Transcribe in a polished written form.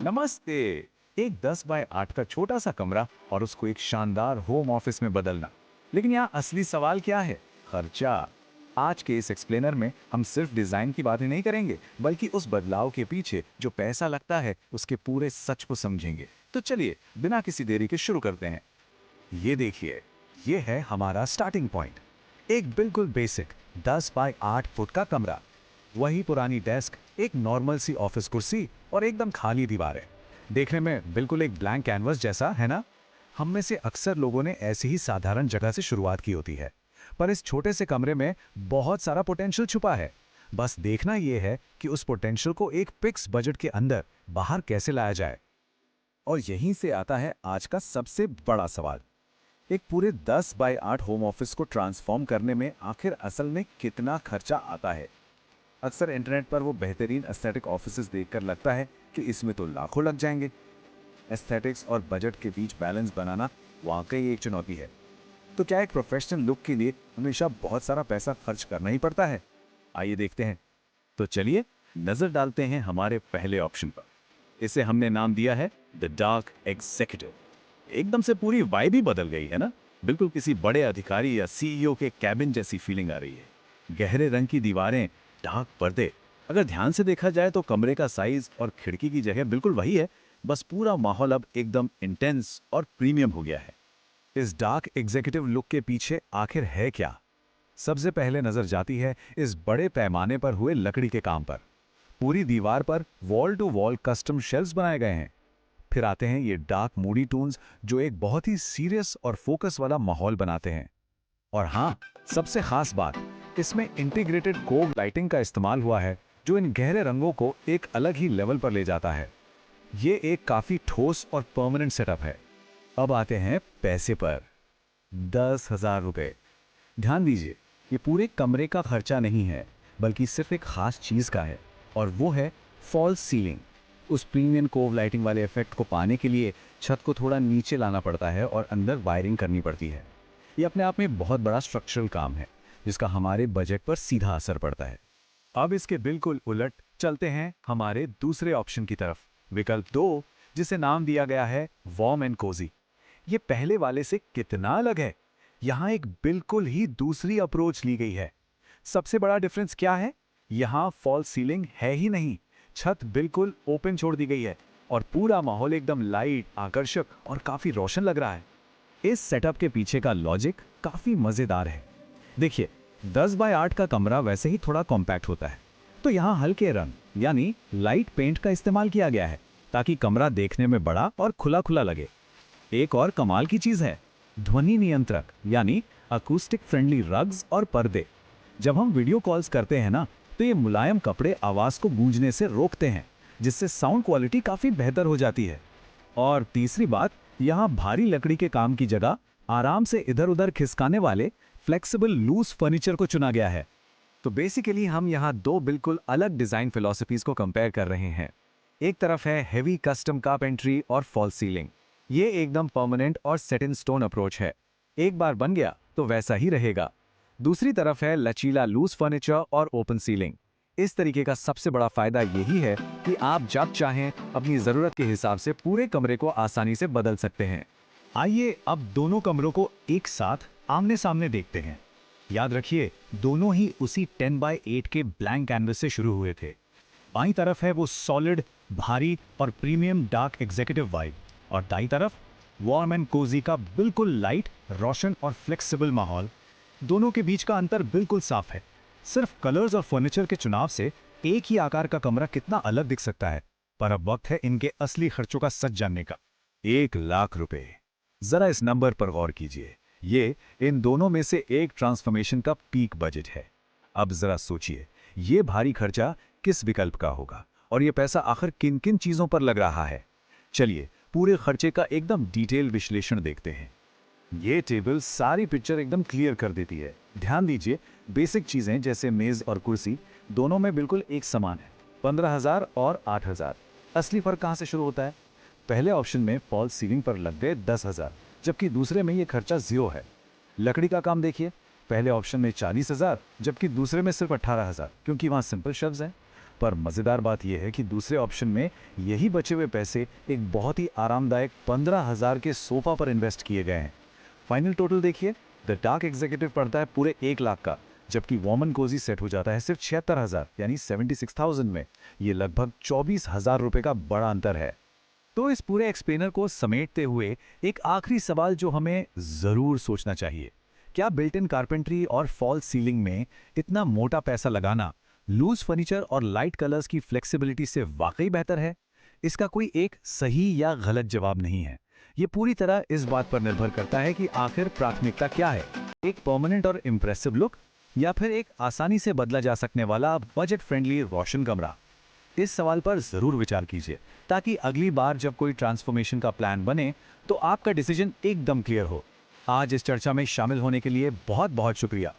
नमस्ते। एक 10 बाय 8 का छोटा सा कमरा और उसको एक शानदार होम ऑफिस में बदलना। लेकिन यहाँ असली सवाल क्या है? खर्चा। आज के इस एक्सप्लेनर में हम सिर्फ डिजाइन की बात ही नहीं करेंगे, बल्कि उस बदलाव के पीछे जो पैसा लगता है उसके पूरे सच को समझेंगे। तो चलिए बिना किसी देरी के शुरू करते हैं। ये देखिए, ये है हमारा स्टार्टिंग पॉइंट। एक बिल्कुल बेसिक 10 बाय 8 फुट का कमरा। वही पुरानी डेस्क, एक नॉर्मल सी ऑफिस कुर्सी और एकदम खाली दीवारें। देखने में बिल्कुल एक ब्लैंक कैनवस जैसा है ना? हम में से अक्सर लोगों ने ऐसी ही साधारण जगह से शुरुआत की होती है, पर इस छोटे से कमरे में बहुत सारा पोटेंशियल छुपा है। बस देखना यह है कि उस पोटेंशियल को एक फिक्स बजट के अंदर बाहर कैसे लाया जाए। और यहीं से आता है आज का सबसे बड़ा सवाल। एक पूरे 10 बाय 8 होम ऑफिस को ट्रांसफॉर्म करने में आखिर असल में कितना खर्चा आता है? अक्सर इंटरनेट पर वो बेहतरीन एस्थेटिक ऑफिसेज देखकर लगता है कि इसमें तो लाखों लग जाएंगे। एस्थेटिक्स और बजट के बीच बैलेंस बनाना वाकई एक चुनौती है। तो क्या एक प्रोफेशनल लुक के लिए हमेशा बहुत सारा पैसा खर्च करना ही पड़ता है? आइए देखते हैं। तो चलिए नजर डालते हैं हमारे पहले ऑप्शन पर। इसे हमने नाम दिया है द डार्क एग्जीक्यूटिव। एकदम से पूरी वाइब ही बदल गई है ना? बिल्कुल किसी बड़े अधिकारी या सीईओ के कैबिन जैसी फीलिंग आ रही है। गहरे रंग की दीवारें, डार्क पर्दे। अगर ध्यान से देखा जाए तो कमरे का साइज और खिड़की की जगह बिल्कुल वही है, बस पूरा माहौल अब एकदम इंटेंस और प्रीमियम हो गया है। इस डार्क एग्जीक्यूटिव लुक के पीछे आखिर है क्या? सबसे पहले नजर जाती है इस बड़े पैमाने पर हुए लकड़ी के काम पर। पूरी दीवार पर wall to wall custom shelves बनाए गए हैं। फिर आते हैं ये डार्क मूडी टोन्स जो एक बहुत ही सीरियस और फोकस वाला माहौल बनाते हैं। और हाँ, सबसे खास बात, इसमें इंटीग्रेटेड कोव लाइटिंग का इस्तेमाल हुआ है जो इन गहरे रंगों को एक अलग ही लेवल पर ले जाता है। ये एक काफी ठोस और परमानेंट सेटअप है। अब आते हैं पैसे पर। 10,000 रुपए। ध्यान दीजिए, ये पूरे कमरे का खर्चा नहीं है, बल्कि सिर्फ एक खास चीज का है, और वो है फॉल्स सीलिंग। उस प्रीमियम कोव लाइटिंग वाले इफेक्ट को पाने के लिए छत को थोड़ा नीचे लाना पड़ता है और अंदर वायरिंग करनी पड़ती है। ये अपने आप में बहुत बड़ा स्ट्रक्चरल काम है, जिसका हमारे बजट पर सीधा असर पड़ता है। अब इसके बिल्कुल उलट चलते हैं हमारे दूसरे ऑप्शन की तरफ, विकल्प 2, जिसे नाम दिया गया है वार्म एंड कोजी। ये पहले वाले से कितना अलग है? यहाँ एक बिल्कुल ही दूसरी अप्रोच ली गई है। सबसे बड़ा डिफरेंस क्या है? यहाँ फॉल्स सीलिंग है ही नहीं, छत बिल्कुल ओपन छोड़ दी गई है और पूरा माहौल एकदम लाइट, आकर्षक और काफी रोशन लग रहा है। इस सेटअप के पीछे का लॉजिक काफी मजेदार है। देखिए, 10 बाय 8 का कमरा वैसे ही थोड़ा कॉम्पैक्ट होता है, तो यहाँ हल्के रंग यानी लाइट पेंट का इस्तेमाल किया गया है ताकि कमरा देखने में बड़ा और खुला खुला लगे। एक और कमाल की चीज है ध्वनि नियंत्रक यानी अकूस्टिक फ्रेंडली रग्स और पर्दे। जब हम वीडियो कॉल्स करते हैं ना, तो ये मुलायम कपड़े आवाज को गूंजने से रोकते हैं, जिससे साउंड क्वालिटी काफी बेहतर हो जाती है। और तीसरी बात, यहाँ भारी लकड़ी के काम की जगह आराम से इधर उधर खिसकाने वाले फ्लेक्सिबल लूज फर्नीचर को चुना गया है। तो बेसिकली हम यहाँ दो बिल्कुल अलग डिजाइन फिलॉसफीज को कंपेयर कर रहे हैं। एक तरफ है हेवी कस्टम कारपेंट्री और फॉल्स सीलिंग। ये एकदम परमानेंट और सेट इन स्टोन अप्रोच है, एक बार बन गया तो वैसा ही रहेगा। दूसरी तरफ है लचीला लूज फर्नीचर और ओपन सीलिंग। इस तरीके का सबसे बड़ा फायदा यही है कि आप जब चाहें अपनी जरूरत के हिसाब से पूरे कमरे को आसानी से बदल सकते हैं। आइए अब दोनों कमरों को एक साथ आमने सामने देखते हैं। याद रखिए, दोनों ही उसी 10 बाय 8 के ब्लैंक कैनवस से शुरू हुए थे। बाईं तरफ है वो सॉलिड, भारी और प्रीमियम डार्क एग्जीक्यूटिव वाइब, और दाईं तरफ वार्म एंड कोजी का बिल्कुल लाइट, रोशन और फ्लेक्सिबल माहौल। दोनों के बीच का अंतर बिल्कुल साफ है। सिर्फ कलर्स और फर्नीचर के चुनाव से एक ही आकार का कमरा कितना अलग दिख सकता है। पर अब वक्त है इनके असली खर्चों का सच जानने का। 1,00,000 रुपए। जरा इस नंबर पर गौर कीजिए। ये इन दोनों में से एक ट्रांसफॉर्मेशन का पीक बजट है। अब जरा सोचिए, ये भारी खर्चा किस विकल्प का होगा और ये पैसा आखिर किन किन चीजों पर लग रहा है। चलिए पूरे खर्चे का एकदम डिटेल विश्लेषण देखते हैं। ये टेबल सारी पिक्चर एकदम क्लियर कर देती है। ध्यान दीजिए, बेसिक चीजें जैसे मेज और कुर्सी दोनों में बिल्कुल एक समान है, 15,000 और 8,000। असली फर्क कहां से शुरू होता है? पहले ऑप्शन में फॉल्स सीलिंग पर लग गए 10,000, जबकि दूसरे में ये खर्चा 0 है। लकड़ी का काम देखिए, पहले ऑप्शन में 40,000 जबकि दूसरे में सिर्फ 18,000, क्योंकि वहां सिंपल शेल्व्स हैं। पर मज़ेदार बात यह है कि दूसरे ऑप्शन में यही बचे हुए पैसे एक बहुत ही आरामदायक 15,000 के सोफा पर इन्वेस्ट किए गए हैं। फाइनल टोटल देखिए, द डार्क एग्जीक्यूटिव पड़ता है पूरे 1 लाख का, जबकि वॉर्मन कोजी सेट हो जाता है सिर्फ 76,000 यानी 76,000 में। ये लगभग 24,000 रुपए का बड़ा अंतर है। तो इस पूरे एक्सप्लेनर को समेटते हुए एक आखिरी सवाल जो हमें जरूर सोचना चाहिए, क्या बिल्ट इन कारपेंट्री और फॉल्स सीलिंग में इतना मोटा पैसा लगाना लूज फर्नीचर और लाइट कलर्स की फ्लेक्सिबिलिटी से वाकई बेहतर है? इसका कोई एक सही या गलत जवाब नहीं है। ये पूरी तरह इस बात पर निर्भर करता है कि आखिर प्राथमिकता क्या है, एक परमानेंट और इम्प्रेसिव लुक या फिर एक आसानी से बदला जा सकने वाला बजट फ्रेंडली रोशन कमरा। इस सवाल पर जरूर विचार कीजिए ताकि अगली बार जब कोई ट्रांसफॉर्मेशन का प्लान बने तो आपका डिसीजन एकदम क्लियर हो। आज इस चर्चा में शामिल होने के लिए बहुत बहुत शुक्रिया।